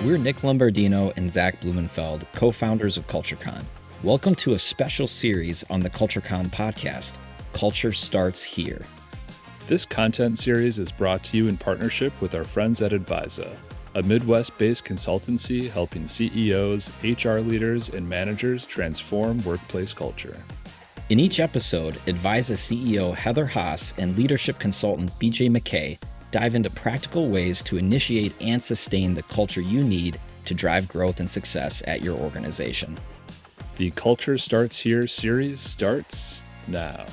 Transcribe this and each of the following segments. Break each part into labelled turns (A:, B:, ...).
A: We're Nick Lombardino and Zach Blumenfeld, co-founders of CultureCon. Welcome to a special series on the CultureCon podcast, Culture Starts Here.
B: This content series is brought to you in partnership with our friends at ADVISA, a Midwest-based consultancy helping CEOs, HR leaders, and managers transform workplace culture.
A: In each episode, ADVISA CEO Heather Haas and leadership consultant BJ McKay dive into practical ways to initiate and sustain the culture you need to drive growth and success at your organization.
B: The Culture Starts Here series starts now.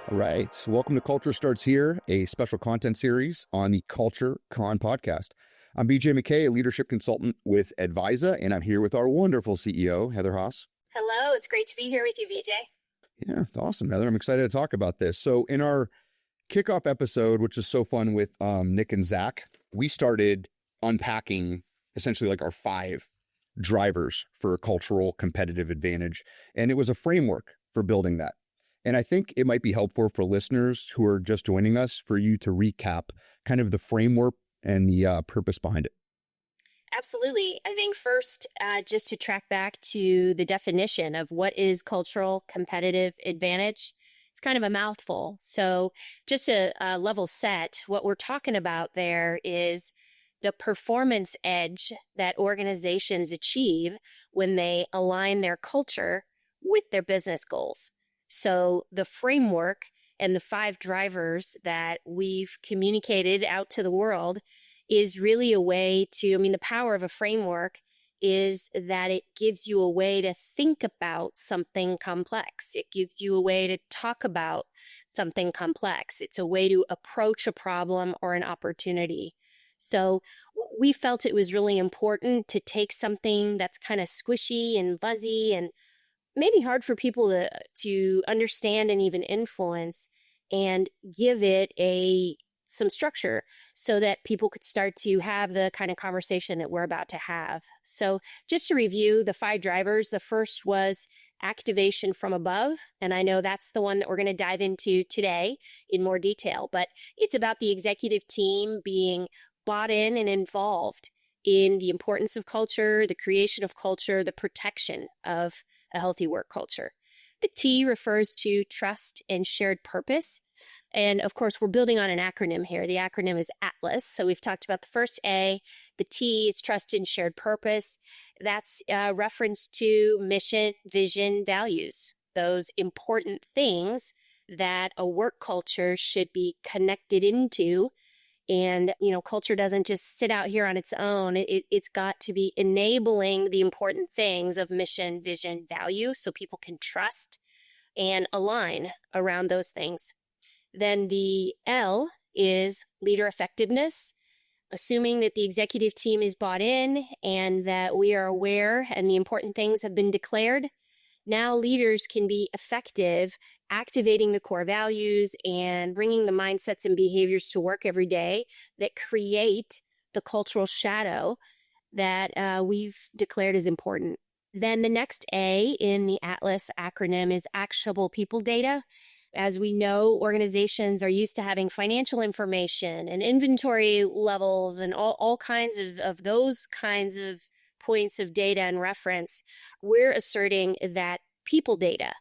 C: All right. Welcome to Culture Starts Here, a special content series on the CultureCon Podcast. I'm BJ McKay, a leadership consultant with ADVISA, and I'm here with our wonderful CEO, Heather Haas.
D: Hello. It's great to be here with you, BJ.
C: Yeah, awesome, Heather. I'm excited to talk about this. So in our kickoff episode, which is so fun with Nick and Zach, we started unpacking essentially like our 5 drivers for a cultural competitive advantage. And it was a framework for building that. And I think it might be helpful for listeners who are just joining us for you to recap kind of the framework and the purpose behind it.
D: Absolutely. I think first, just to track back to the definition of what is cultural competitive advantage, it's kind of a mouthful. So just a level set, what we're talking about there is the performance edge that organizations achieve when they align their culture with their business goals. So the framework and the 5 drivers that we've communicated out to the world is really a way to, the power of a framework is that it gives you a way to think about something complex. It gives you a way to talk about something complex. It's a way to approach a problem or an opportunity. So we felt it was really important to take something that's kind of squishy and fuzzy and maybe hard for people to understand and even influence, and give it some structure so that people could start to have the kind of conversation that we're about to have. So just to review the 5 drivers, the first was activation from above. And I know that's the one that we're going to dive into today in more detail, but it's about the executive team being bought in and involved in the importance of culture, the creation of culture, the protection of a healthy work culture. The T refers to trust and shared purpose. And of course, we're building on an acronym here. The acronym is ATLAS. So we've talked about the first A. The T is trust and shared purpose. That's a reference to mission, vision, values, those important things that a work culture should be connected into. And, culture doesn't just sit out here on its own. It's got to be enabling the important things of mission, vision, value, so people can trust and align around those things. Then the L is leader effectiveness, assuming that the executive team is bought in and that we are aware and the important things have been declared. Now leaders can be effective activating the core values and bringing the mindsets and behaviors to work every day that create the cultural shadow that we've declared as important. Then the next A in the ATLAS acronym is actionable people data. As we know, organizations are used to having financial information and inventory levels and all kinds of those kinds of points of data and reference. We're asserting that people data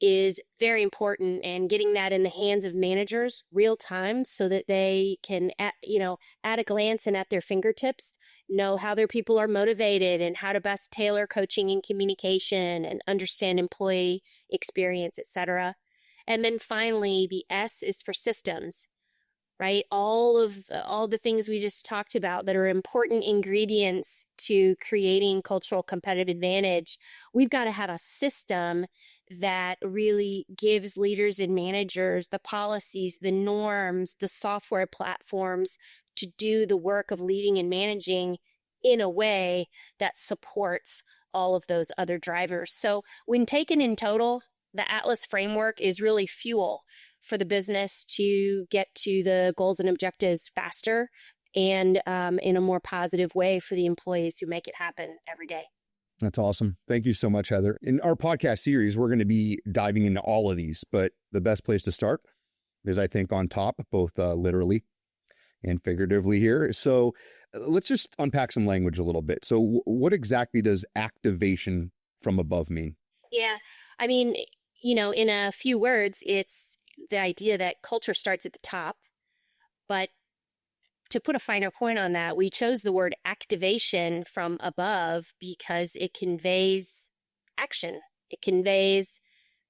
D: is very important, and getting that in the hands of managers real time so that they can, at a glance and at their fingertips, know how their people are motivated and how to best tailor coaching and communication and understand employee experience, etc. And then finally, the S is for systems, right? All the things we just talked about that are important ingredients to creating cultural competitive advantage. We've got to have a system that really gives leaders and managers the policies, the norms, the software platforms to do the work of leading and managing in a way that supports all of those other drivers. So when taken in total, the ATLAS framework is really fuel for the business to get to the goals and objectives faster and in a more positive way for the employees who make it happen every day.
C: That's awesome. Thank you so much, Heather. In our podcast series, we're going to be diving into all of these, but the best place to start is, I think, on top, both literally and figuratively here. So let's just unpack some language a little bit. So what exactly does activation from above mean?
D: Yeah. I mean, in a few words, it's the idea that culture starts at the top. But to put a finer point on that, we chose the word activation from above because it conveys action. It conveys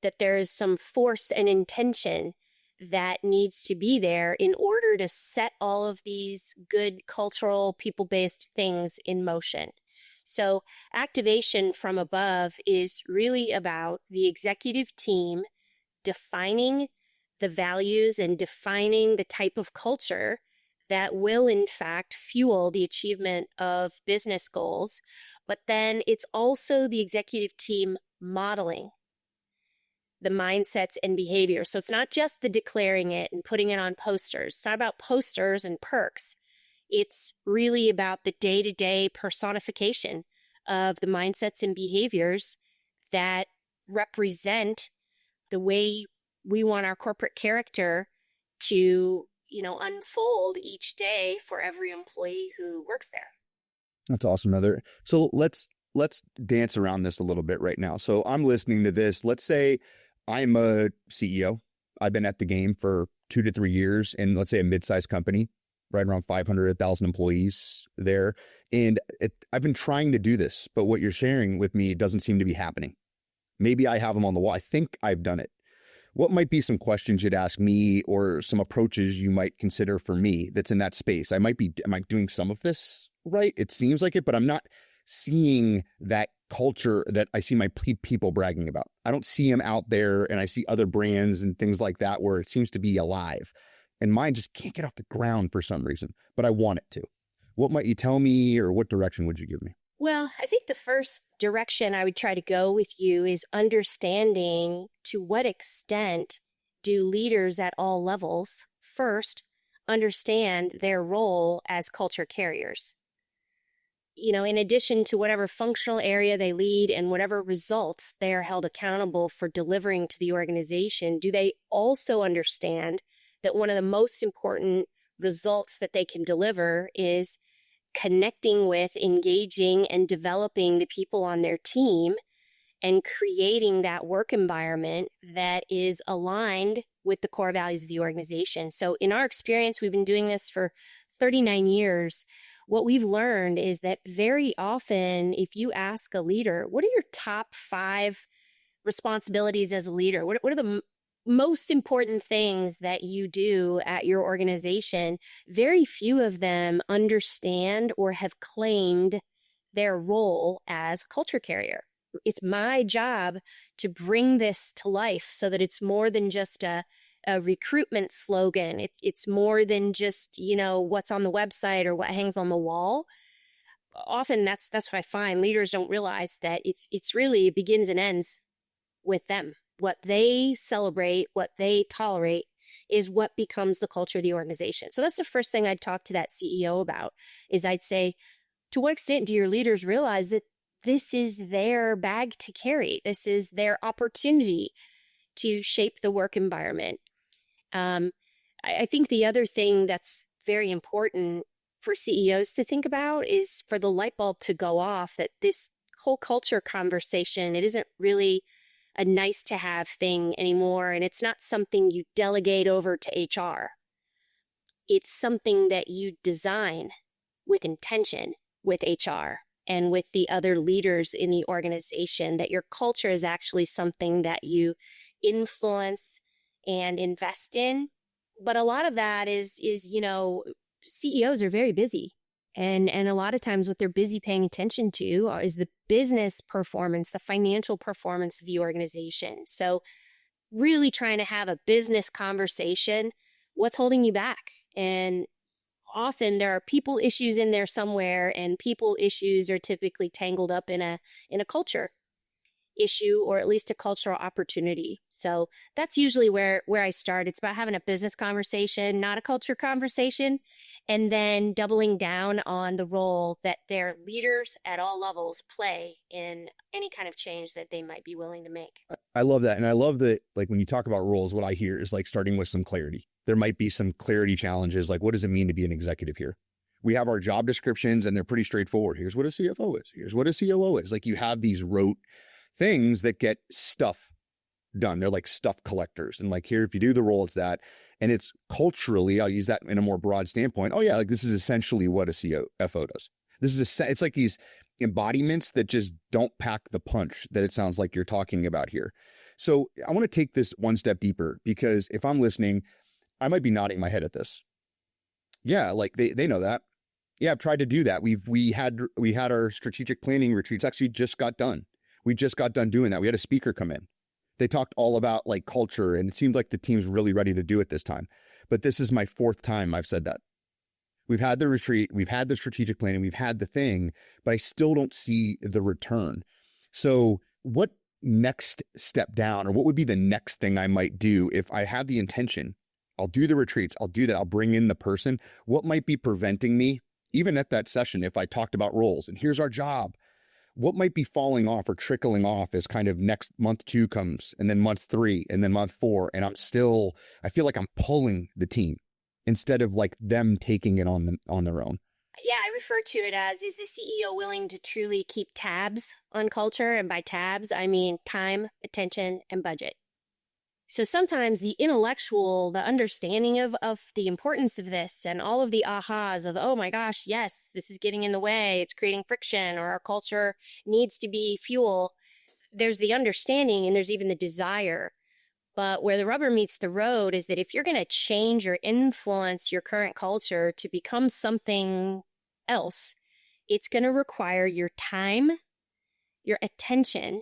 D: that there is some force and intention that needs to be there in order to set all of these good cultural, people-based things in motion. So activation from above is really about the executive team defining the values and defining the type of culture that will, in fact, fuel the achievement of business goals. But then it's also the executive team modeling the mindsets and behaviors. So it's not just the declaring it and putting it on posters. It's not about posters and perks. It's really about the day-to-day personification of the mindsets and behaviors that represent the way we want our corporate character to, unfold each day for every employee who works there.
C: That's awesome, Heather. So let's dance around this a little bit right now. So I'm listening to this. Let's say I'm a CEO. I've been at the game for 2 to 3 years in, let's say, a mid-sized company, right around 500, 1,000 employees there. And I've been trying to do this, but what you're sharing with me doesn't seem to be happening. Maybe I have them on the wall. I think I've done it. What might be some questions you'd ask me or some approaches you might consider for me that's in that space? Am I doing some of this right? It seems like it, but I'm not seeing that culture that I see my people bragging about. I don't see them out there, and I see other brands and things like that where it seems to be alive. And mine just can't get off the ground for some reason, but I want it to. What might you tell me, or what direction would you give me?
D: Well, I think the first direction I would try to go with you is understanding to what extent do leaders at all levels first understand their role as culture carriers. In addition to whatever functional area they lead and whatever results they are held accountable for delivering to the organization, do they also understand that one of the most important results that they can deliver is connecting with, engaging, and developing the people on their team and creating that work environment that is aligned with the core values of the organization. So in our experience, we've been doing this for 39 years. What we've learned is that very often, if you ask a leader, what are your top 5 responsibilities as a leader? What are the most important things that you do at your organization? Very few of them understand or have claimed their role as culture carrier. It's my job to bring this to life so that it's more than just a recruitment slogan. It's more than just, what's on the website or what hangs on the wall. Often that's what I find. Leaders don't realize that it's really, it begins and ends with them. What they celebrate, what they tolerate is what becomes the culture of the organization. So that's the first thing I'd talk to that CEO about, is I'd say, to what extent do your leaders realize that this is their bag to carry? This is their opportunity to shape the work environment. I think the other thing that's very important for CEOs to think about is for the light bulb to go off, that this whole culture conversation, it isn't really a nice to have thing anymore. And it's not something you delegate over to HR. It's something that you design with intention with HR and with the other leaders in the organization, that your culture is actually something that you influence and invest in. But a lot of that is CEOs are very busy. And a lot of times what they're busy paying attention to is the business performance, the financial performance of the organization. So really trying to have a business conversation, what's holding you back? And often there are people issues in there somewhere, and people issues are typically tangled up in a culture. issue or at least a cultural opportunity. So that's usually where I start. It's about having a business conversation, not a culture conversation, and then doubling down on the role that their leaders at all levels play in any kind of change that they might be willing to make.
C: I love that. And I love that, like, when you talk about roles, what I hear is like starting with some clarity. There might be some clarity challenges. Like, what does it mean to be an executive here? We have our job descriptions and they're pretty straightforward. Here's what a CFO is. Here's what a COO is. Like, you have these rote things that get stuff done. They're like stuff collectors. And like, here, if you do the role, it's that. And it's culturally, I'll use that in a more broad standpoint. Oh yeah, like this is essentially what a CFO does. This is it's like these embodiments that just don't pack the punch that it sounds like you're talking about here. So I want to take this one step deeper, because if I'm listening, I might be nodding my head at this. Yeah, like they know that. Yeah, I've tried to do that. We had our strategic planning retreats actually just got done. We just got done doing that. We had a speaker come in. They talked all about like culture, and it seemed like the team's really ready to do it this time. But this is my 4th time I've said that. We've had the retreat, we've had the strategic planning, we've had the thing, but I still don't see the return. So what next step down, or what would be the next thing I might do if I have the intention? I'll do the retreats, I'll do that, I'll bring in the person. What might be preventing me, even at that session, if I talked about roles and here's our job? What might be falling off or trickling off as kind of next month 2 comes, and then month 3, and then month 4, and I feel like I'm pulling the team instead of like them taking it on their own.
D: Yeah, I refer to it as, is the CEO willing to truly keep tabs on culture? And by tabs, I mean time, attention, and budget. So sometimes the intellectual, the understanding of the importance of this and all of the ahas of, oh my gosh, yes, this is getting in the way, it's creating friction, or our culture needs to be fuel. There's the understanding and there's even the desire. But where the rubber meets the road is that if you're going to change or influence your current culture to become something else, it's going to require your time, your attention,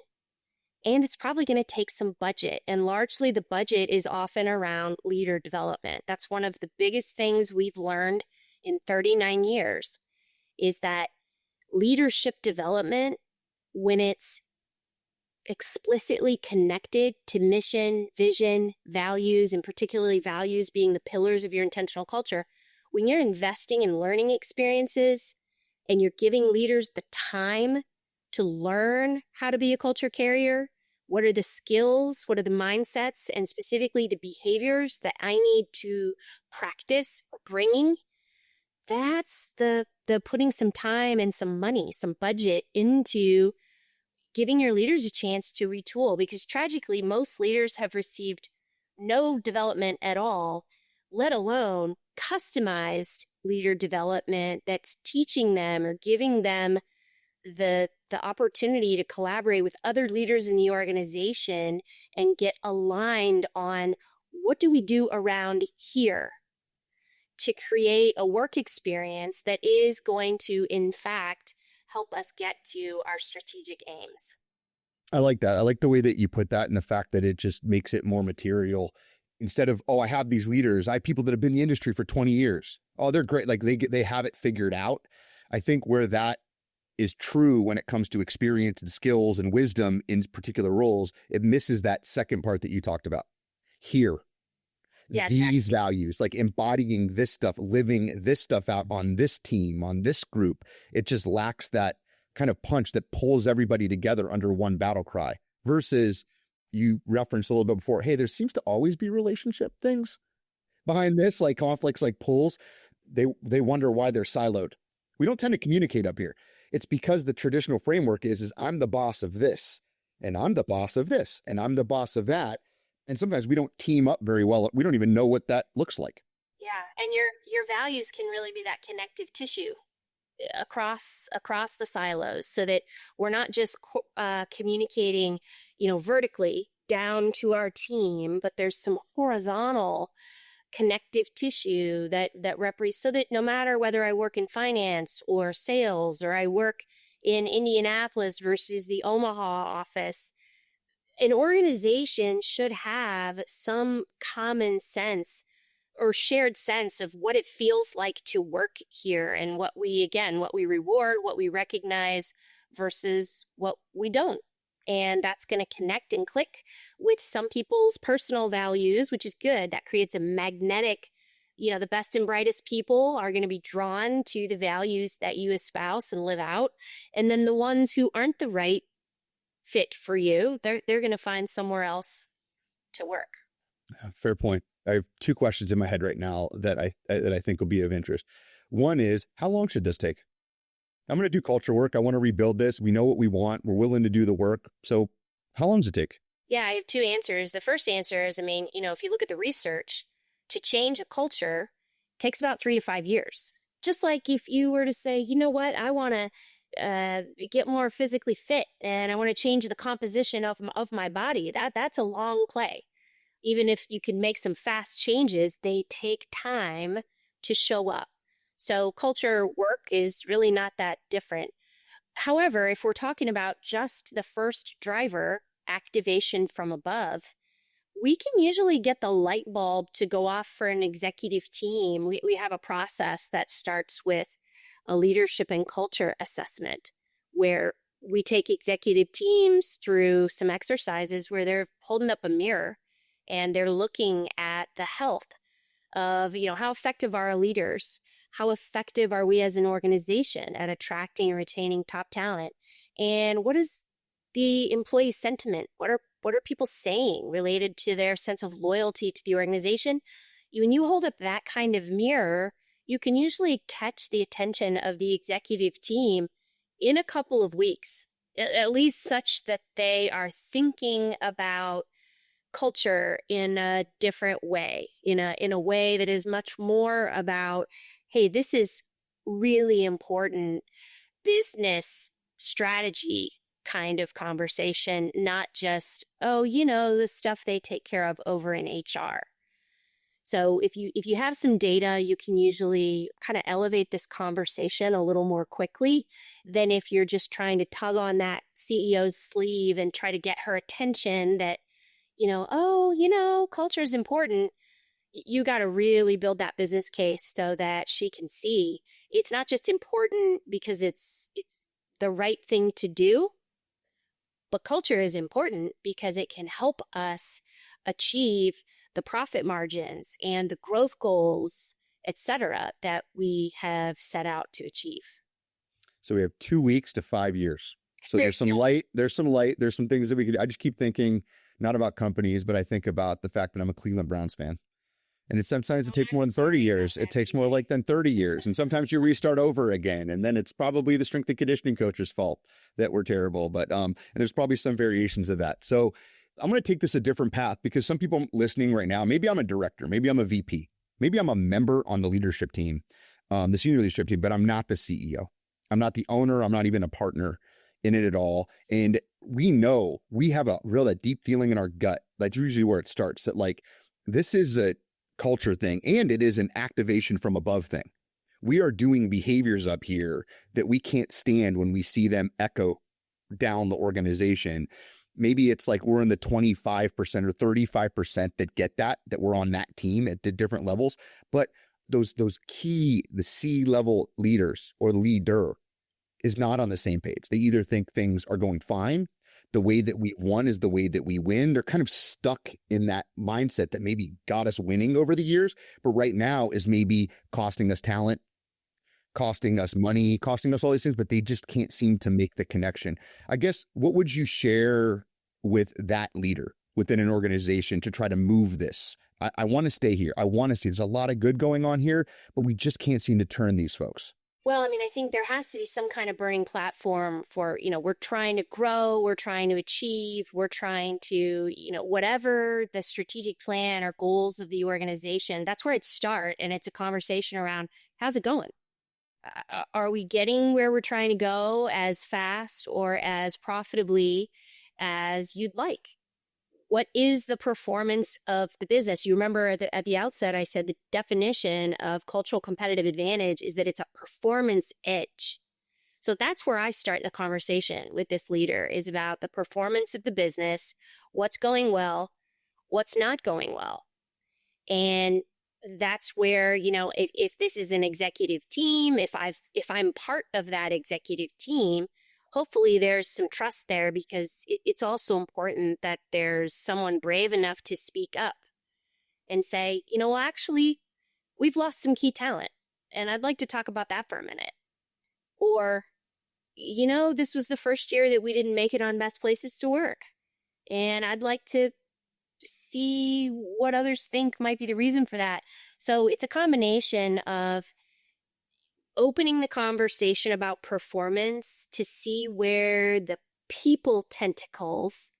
D: and it's probably going to take some budget. And largely the budget is often around leader development. That's one of the biggest things we've learned in 39 years, is that leadership development, when it's explicitly connected to mission, vision, values, and particularly values being the pillars of your intentional culture, when you're investing in learning experiences and you're giving leaders the time to learn how to be a culture carrier, what are the skills, what are the mindsets, and specifically the behaviors that I need to practice bringing, that's the putting some time and some money, some budget into giving your leaders a chance to retool. Because tragically, most leaders have received no development at all, let alone customized leader development that's teaching them or giving them the opportunity to collaborate with other leaders in the organization and get aligned on what do we do around here to create a work experience that is going to, in fact, help us get to our strategic aims.
C: I like that. I like the way that you put that, and the fact that it just makes it more material. Instead of, oh, I have these leaders, I have people that have been in the industry for 20 years. Oh, they're great. Like they have it figured out. I think where that is true when it comes to experience and skills and wisdom in particular roles, it misses that second part that you talked about. Here,
D: yeah,
C: these values, like embodying this stuff, living this stuff out on this team, on this group, it just lacks that kind of punch that pulls everybody together under one battle cry. Versus, you referenced a little bit before, hey, there seems to always be relationship things behind this, like conflicts, like pulls. They wonder why they're siloed. We don't tend to communicate up here. It's because the traditional framework is I'm the boss of this, and I'm the boss of this, and I'm the boss of that. And sometimes we don't team up very well. We don't even know what that looks like.
D: Yeah, and your values can really be that connective tissue across the silos, so that we're not just communicating, vertically down to our team, but there's some horizontal connective tissue that represents, so that no matter whether I work in finance or sales, or I work in Indianapolis versus the Omaha office, an organization should have some common sense or shared sense of what it feels like to work here, and what we reward, what we recognize versus what we don't. And that's going to connect and click with some people's personal values, which is good. That creates a magnetic, the best and brightest people are going to be drawn to the values that you espouse and live out. And then the ones who aren't the right fit for you, they're going to find somewhere else to work.
C: Fair point. I have two questions in my head right now that I think will be of interest. One is, how long should this take? I'm going to do culture work. I want to rebuild this. We know what we want. We're willing to do the work. So how long does it take?
D: Yeah, I have two answers. The first answer is, if you look at the research, to change a culture takes about 3 to 5 years. Just like if you were to say, you know what, I want to get more physically fit and I want to change the composition of my body. That's a long play. Even if you can make some fast changes, they take time to show up. So culture work is really not that different. However, if we're talking about just the first driver, activation from above, we can usually get the light bulb to go off for an executive team. We have a process that starts with a leadership and culture assessment, where we take executive teams through some exercises where they're holding up a mirror and they're looking at the health of, how effective are our leaders? How effective are we as an organization at attracting and retaining top talent? And what is the employee sentiment? What are people saying related to their sense of loyalty to the organization? When you hold up that kind of mirror, you can usually catch the attention of the executive team in a couple of weeks, at least such that they are thinking about culture in a different way, in a way that is much more about, hey, this is really important business strategy kind of conversation, not just, the stuff they take care of over in HR. So if you have some data, you can usually kind of elevate this conversation a little more quickly than if you're just trying to tug on that CEO's sleeve and try to get her attention that, culture is important. You got to really build that business case so that she can see it's not just important because it's the right thing to do, but culture is important because it can help us achieve the profit margins and the growth goals, et cetera, that we have set out to achieve.
C: So we have 2 weeks to 5 years. So there's some light, there's some things that we could, I just keep thinking not about companies, but I think about the fact that I'm a Cleveland Browns fan. And sometimes it takes more than 30 years. It takes more like than 30 years. And sometimes you restart over again. And then it's probably the strength and conditioning coach's fault that we're terrible. But and there's probably some variations of that. So I'm going to take this a different path because some people listening right now, maybe I'm a director, maybe I'm a VP, maybe I'm a member on the leadership team, the senior leadership team, but I'm not the CEO. I'm not the owner. I'm not even a partner in it at all. And we know we have a deep feeling in our gut. That's usually where it starts, that like, this is a culture thing, and it is an activation from above thing. We are doing behaviors up here that we can't stand when we see them echo down the organization. Maybe it's like we're in the 25% or 35% that get that we're on that team at the different levels. But those key, the C-level leaders or leader is not on the same page. They either think things are going fine, the way that we've won is the way that we win. They're kind of stuck in that mindset that maybe got us winning over the years, but right now is maybe costing us talent, costing us money, costing us all these things, but they just can't seem to make the connection. I guess, what would you share with that leader within an organization to try to move this? I want to stay here. I want to see there's a lot of good going on here, but we just can't seem to turn these folks.
D: Well, I think there has to be some kind of burning platform for, we're trying to grow, we're trying to achieve, we're trying to, whatever the strategic plan or goals of the organization, that's where it starts. And it's a conversation around, how's it going? Are we getting where we're trying to go as fast or as profitably as you'd like? What is the performance of the business? You remember at the outset, I said the definition of cultural competitive advantage is that it's a performance edge. So that's where I start the conversation with this leader, is about the performance of the business, what's going well, what's not going well. And that's where, if this is an executive team, if I'm part of that executive team, hopefully there's some trust there, because it's also important that there's someone brave enough to speak up and say, well, actually, we've lost some key talent, and I'd like to talk about that for a minute. Or, this was the first year that we didn't make it on best places to work, and I'd like to see what others think might be the reason for that. So it's a combination of opening the conversation about performance to see where the people tentacles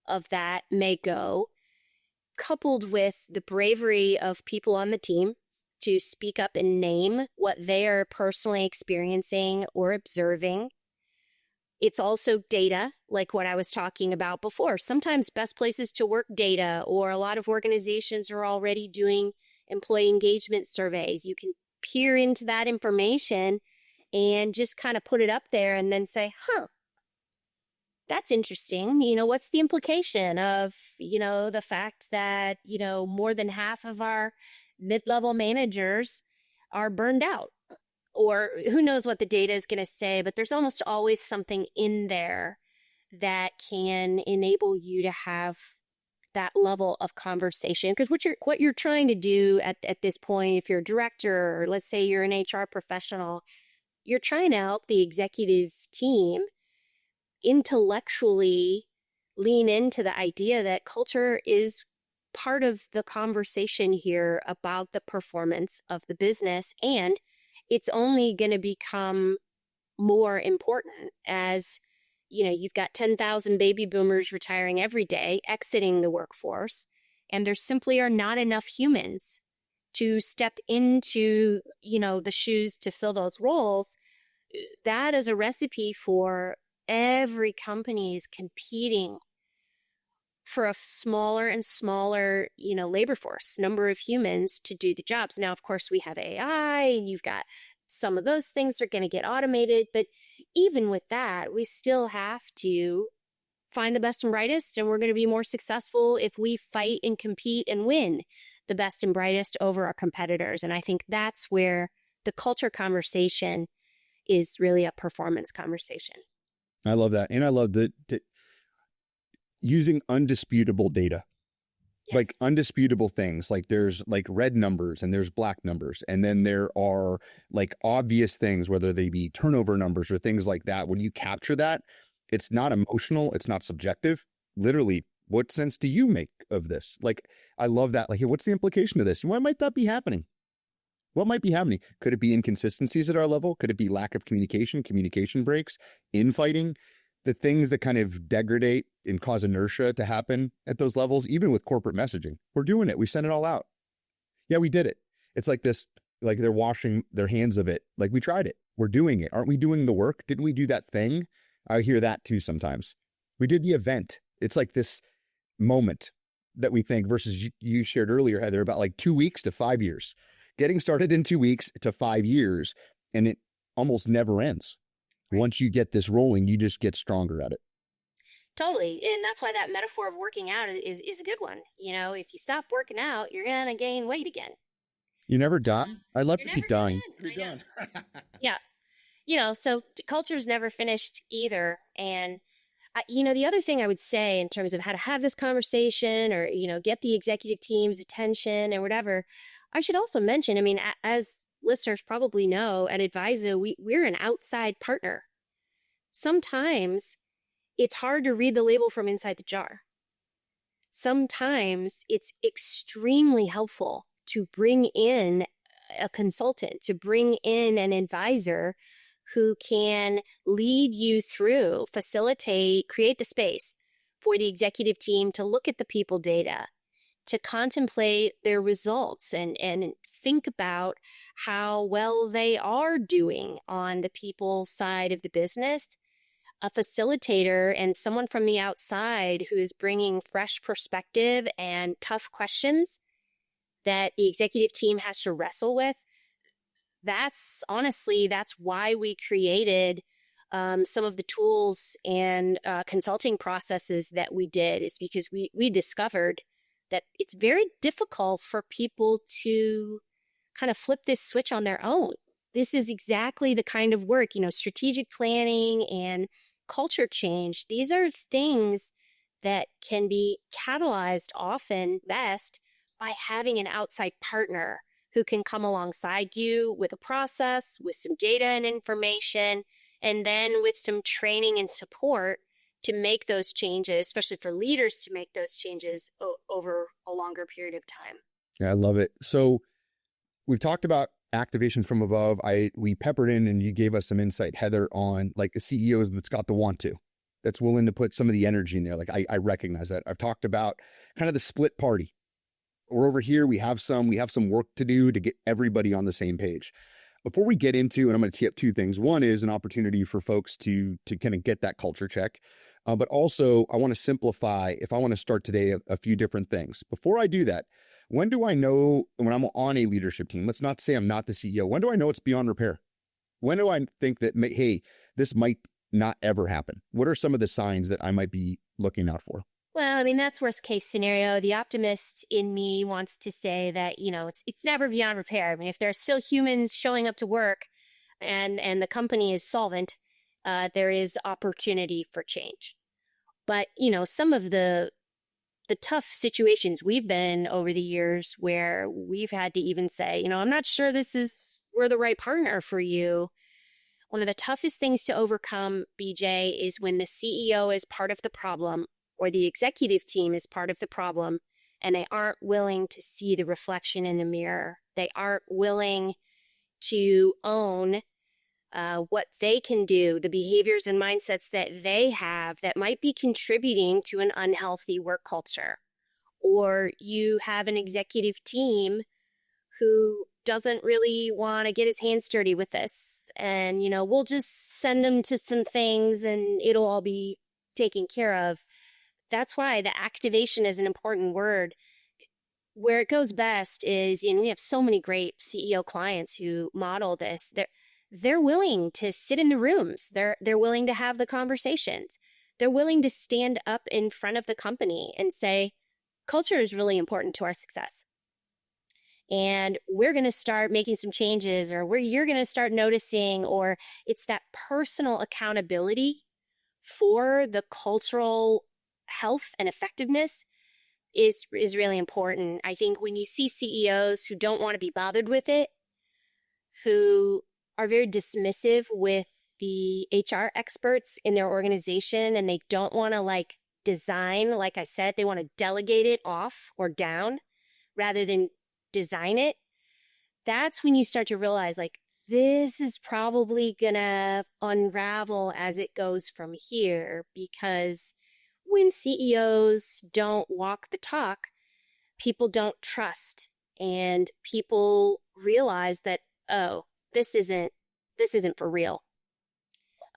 D: of that may go, coupled with the bravery of people on the team to speak up and name what they are personally experiencing or observing. It's also data, like what I was talking about before. Sometimes best places to work data, or a lot of organizations are already doing employee engagement surveys. You can peer into that information and just kind of put it up there and then say, that's interesting. What's the implication of, the fact that, more than half of our mid-level managers are burned out? Or who knows what the data is going to say, but there's almost always something in there that can enable you to have that level of conversation. Because what you're trying to do at this point, if you're a director, or let's say you're an HR professional, you're trying to help the executive team intellectually lean into the idea that culture is part of the conversation here about the performance of the business, and it's only going to become more important as, you've got 10,000 baby boomers retiring every day, exiting the workforce, and there simply are not enough humans to step into, the shoes to fill those roles. That is a recipe for every company is competing for a smaller and smaller, labor force, number of humans to do the jobs. Now, of course, we have AI, and you've got some of those things are going to get automated. But even with that, we still have to find the best and brightest, and we're going to be more successful if we fight and compete and win the best and brightest over our competitors. And I think that's where the culture conversation is really a performance conversation.
C: I love that. And I love the using undisputable data. Yes. Like undisputable things, like there's like red numbers and there's black numbers. And then there are like obvious things, whether they be turnover numbers or things like that. When you capture that, it's not emotional. It's not subjective. Literally, what sense do you make of this? Like, I love that. Like, hey, what's the implication of this? Why might that be happening? What might be happening? Could it be inconsistencies at our level? Could it be lack of communication breaks, infighting? The things that kind of degrade and cause inertia to happen at those levels, even with corporate messaging. We're doing it. We sent it all out. Yeah, we did it. It's like this, like they're washing their hands of it. Like we tried it. We're doing it. Aren't we doing the work? Didn't we do that thing? I hear that too sometimes. We did the event. It's like this moment that we think versus you shared earlier, Heather, about like 2 weeks to 5 years. Getting started in 2 weeks to 5 years, and it almost never ends. Once you get this rolling, you just get stronger at it.
D: Totally. And that's why that metaphor of working out is a good one. If you stop working out, you're going to gain weight again.
C: You never done? I love to be dying.
D: You're done. Yeah. So culture's never finished either. And, the other thing I would say in terms of how to have this conversation or, get the executive team's attention or whatever, I should also mention, as listeners probably know, at ADVISA, we're an outside partner. Sometimes it's hard to read the label from inside the jar. Sometimes it's extremely helpful to bring in a consultant, to bring in an advisor who can lead you through, facilitate, create the space for the executive team to look at the people data, to contemplate their results and think about how well they are doing on the people side of the business. A facilitator and someone from the outside who is bringing fresh perspective and tough questions that the executive team has to wrestle with. That's why we created some of the tools and consulting processes that we did, is because we discovered that it's very difficult for people to kind of flip this switch on their own. This is exactly the kind of work, strategic planning and culture change, these are things that can be catalyzed often best by having an outside partner who can come alongside you with a process, with some data and information, and then with some training and support to make those changes, especially for leaders to make those changes over a longer period of time.
C: Yeah, I love it. So we've talked about activation from above. We peppered in and you gave us some insight, Heather, on like a CEO that's got the want to, that's willing to put some of the energy in there. Like I recognize that. I've talked about kind of the split party. We're over here. We have some work to do to get everybody on the same page. Before we get into, and I'm going to tee up two things. One is an opportunity for folks to kind of get that culture check. But also I want to simplify, if I want to start today, a few different things. Before I do that, when do I know when I'm on a leadership team? Let's not say I'm not the CEO. When do I know it's beyond repair? When do I think that, hey, this might not ever happen? What are some of the signs that I might be looking out for?
D: Well, I mean, that's worst case scenario. The optimist in me wants to say that, it's never beyond repair. I mean, if there are still humans showing up to work and the company is solvent, there is opportunity for change. But, some of the tough situations we've been over the years where we've had to even say, I'm not sure we're the right partner for you. One of the toughest things to overcome, BJ, is when the CEO is part of the problem or the executive team is part of the problem and they aren't willing to see the reflection in the mirror. They aren't willing to own what they can do, the behaviors and mindsets that they have that might be contributing to an unhealthy work culture. Or you have an executive team who doesn't really want to get his hands dirty with this. And, we'll just send them to some things and it'll all be taken care of. That's why the activation is an important word. Where it goes best is, we have so many great CEO clients who model this. They're willing to sit in the rooms. They're willing to have the conversations. They're willing to stand up in front of the company and say, culture is really important to our success. And we're going to start making some changes, or you're going to start noticing, or it's that personal accountability for the cultural health and effectiveness is really important. I think when you see CEOs who don't want to be bothered with it, who are very dismissive with the HR experts in their organization, and they don't want to design, like I said, they want to delegate it off or down rather than design it. That's when you start to realize this is probably gonna unravel as it goes from here, because when CEOs don't walk the talk, people don't trust, and people realize that, this isn't for real.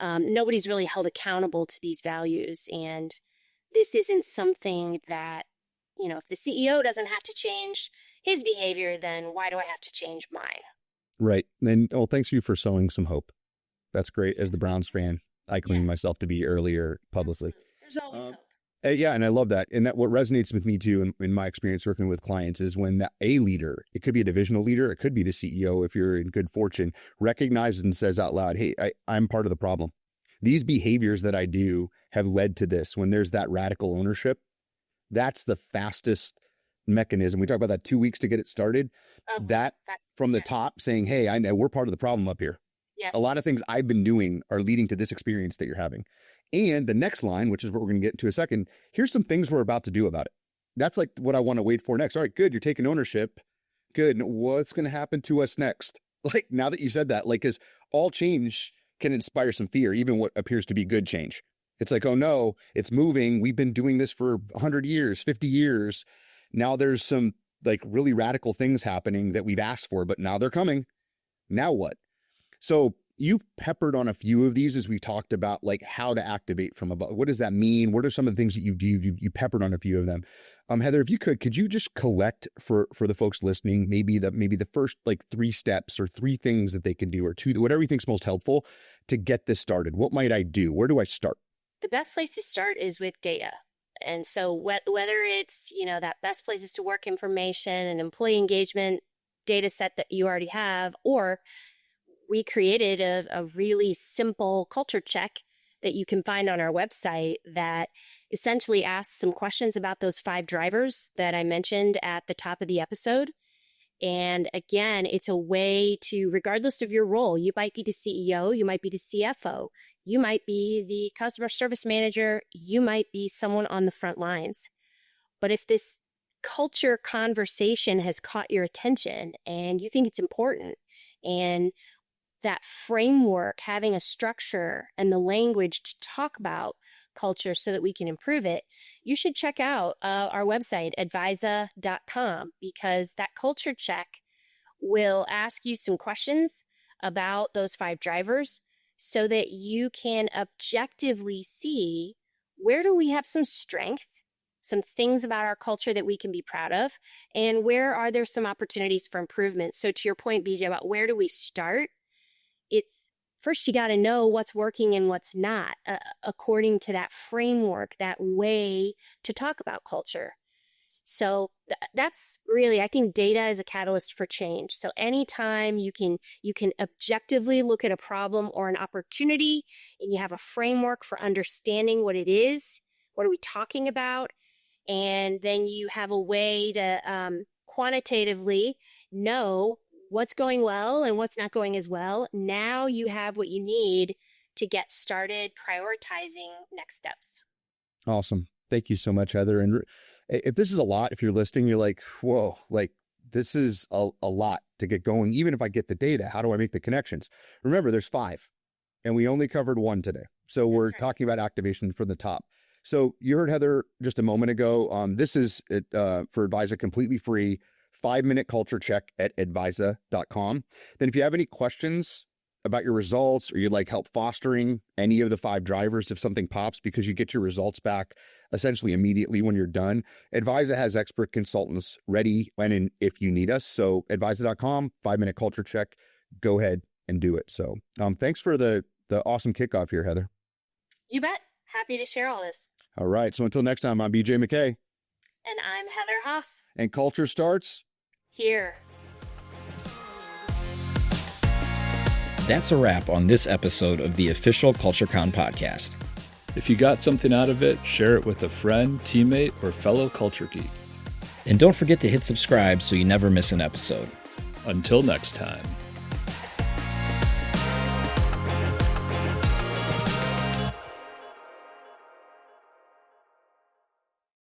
D: Nobody's really held accountable to these values, and this isn't something that, if the CEO doesn't have to change his behavior, then why do I have to change mine?
C: Right. And thanks you for sowing some hope. That's great. As the Browns fan, I claimed myself to be earlier publicly.
D: There's always hope.
C: Yeah, and I love that. And that what resonates with me too, in my experience working with clients, is when a leader, it could be a divisional leader, it could be the CEO, if you're in good fortune, recognizes and says out loud, hey, I'm part of the problem. These behaviors that I do have led to this. When there's that radical ownership, that's the fastest mechanism. We talk about that 2 weeks to get it started. That from the top saying, hey, I know we're part of the problem up here.
D: Yeah.
C: A lot of things I've been doing are leading to this experience that you're having. And the next line, which is what we're going to get into in a second, here's some things we're about to do about it. That's what I want to wait for next. All right, good. You're taking ownership. Good. What's going to happen to us next? Now that you said that, because all change can inspire some fear, even what appears to be good change. It's oh no, it's moving. We've been doing this for 100 years, 50 years. Now there's some really radical things happening that we've asked for, but now they're coming. Now what? So you peppered on a few of these as we talked about how to activate from above. What does that mean? What are some of the things that you do? You peppered on a few of them. Heather, if you could you just collect for the folks listening, maybe the first 3 steps or 3 things that they can do, or 2, whatever you think's most helpful to get this started. What might I do? Where do I start?
D: The best place to start is with data. And so whether it's, that best places to work information and employee engagement data set that you already have, or we created a really simple culture check that you can find on our website that essentially asks some questions about those 5 drivers that I mentioned at the top of the episode. And again, it's a way to, regardless of your role, you might be the CEO, you might be the CFO, you might be the customer service manager, you might be someone on the front lines. But if this culture conversation has caught your attention and you think it's important, and that framework, having a structure and the language to talk about culture so that we can improve it, you should check out our website, ADVISA.com, because that culture check will ask you some questions about those 5 drivers so that you can objectively see, where do we have some strength, some things about our culture that we can be proud of, and where are there some opportunities for improvement. So to your point, BJ, about where do we start? It's first, you got to know what's working and what's not, according to that framework, that way to talk about culture. So that's really, I think data is a catalyst for change. So anytime you can objectively look at a problem or an opportunity, and you have a framework for understanding what it is, what are we talking about, and then you have a way to quantitatively know what's going well and what's not going as well. Now you have what you need to get started prioritizing next steps.
C: Awesome. Thank you so much, Heather. And if this is a lot, if you're listening, you're like, whoa, like this is a lot to get going. Even if I get the data, how do I make the connections? Remember, there's 5 and we only covered 1 today. So we're talking about activation from the top. So you heard Heather just a moment ago. This is for ADVISA completely free. 5-minute culture check at advisa.com. Then if you have any questions about your results, or you'd like help fostering any of the 5 drivers, if something pops, because you get your results back essentially immediately when you're done, ADVISA has expert consultants ready when and if you need us. So advisa.com, 5-minute culture check, go ahead and do it. So thanks for the awesome kickoff here, Heather.
D: You bet. Happy to share all this.
C: All right. So until next time, I'm BJ McKay.
D: And I'm Heather Haas.
C: And culture starts
D: here.
A: That's a wrap on this episode of the official CultureCon podcast.
B: If you got something out of it, share it with a friend, teammate, or fellow culture geek.
A: And don't forget to hit subscribe so you never miss an episode.
B: Until next time.